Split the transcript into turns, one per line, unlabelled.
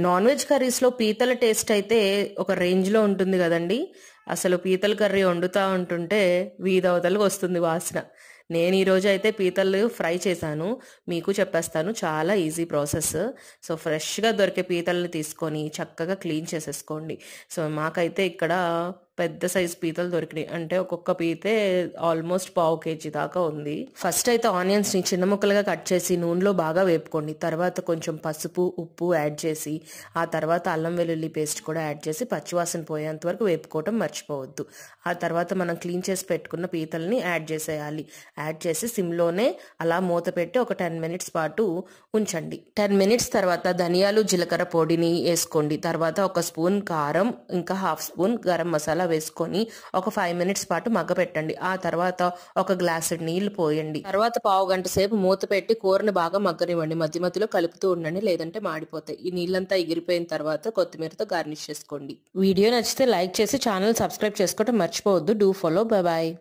Non veg కర్రీస్లో పీతల taste అయితే ఒక రేంజ్లో ఉంటుంది కదండి. అసలు పీతల కర్రీ వండుతా ఉంటుంటే వీధవతలకు వస్తుంది వాసన. నేను ఈరోజు అయితే పీతలు ఫ్రై చేశాను, మీకు చెప్పేస్తాను. చాలా ఈజీ ప్రాసెస్. సో ఫ్రెష్గా దొరికే పీతల్ని తీసుకొని చక్కగా క్లీన్ చేసేసుకోండి. సో మాకైతే ఇక్కడ పెద్ద సైజ్ పీతలు దొరికినాయి. అంటే ఒక్కొక్క పీతే ఆల్మోస్ట్ పావు కేజీ దాకా ఉంది. ఫస్ట్ అయితే ఆనియన్స్ని చిన్న ముక్కలుగా కట్ చేసి నూనెలో బాగా వేపుకోండి. తర్వాత కొంచెం పసుపు ఉప్పు యాడ్ చేసి ఆ తర్వాత అల్లం వెల్లుల్లి పేస్ట్ కూడా యాడ్ చేసి పచ్చివాసన పోయేంత వరకు వేపుకోవటం మర్చిపోవద్దు. ఆ తర్వాత మనం క్లీన్ చేసి పెట్టుకున్న పీతల్ని యాడ్ చేసేయాలి. యాడ్ చేసి సిమ్లోనే అలా మూత పెట్టి ఒక 10 మినిట్స్ పాటు ఉంచండి. 10 మినిట్స్ తర్వాత ధనియాలు జీలకర్ర పొడిని వేసుకోండి. తర్వాత ఒక స్పూన్ కారం ఇంకా హాఫ్ స్పూన్ గరం మసాలా వేసుకొని ఒక 5 మినిట్స్ పాటు మగ్గపెట్టండి. ఆ తర్వాత ఒక గ్లాసు నీళ్లు పోయండి. తర్వాత పావు గంట సేపు మూత పెట్టి కూరని బాగా మగ్గనివ్వండి. మధ్య మధ్యలో కలుపుతూ ఉండండి, లేదంటే మాడిపోతాయి. ఈ నీళ్ళంతా ఎగిరిపోయిన తర్వాత కొత్తిమీరతో గార్నిష్ చేసుకోండి. వీడియో నచ్చితే లైక్ చేసి ఛానల్ సబ్స్క్రైబ్ చేసుకోవడం మర్చిపోవద్దు. Do follow. Bye bye.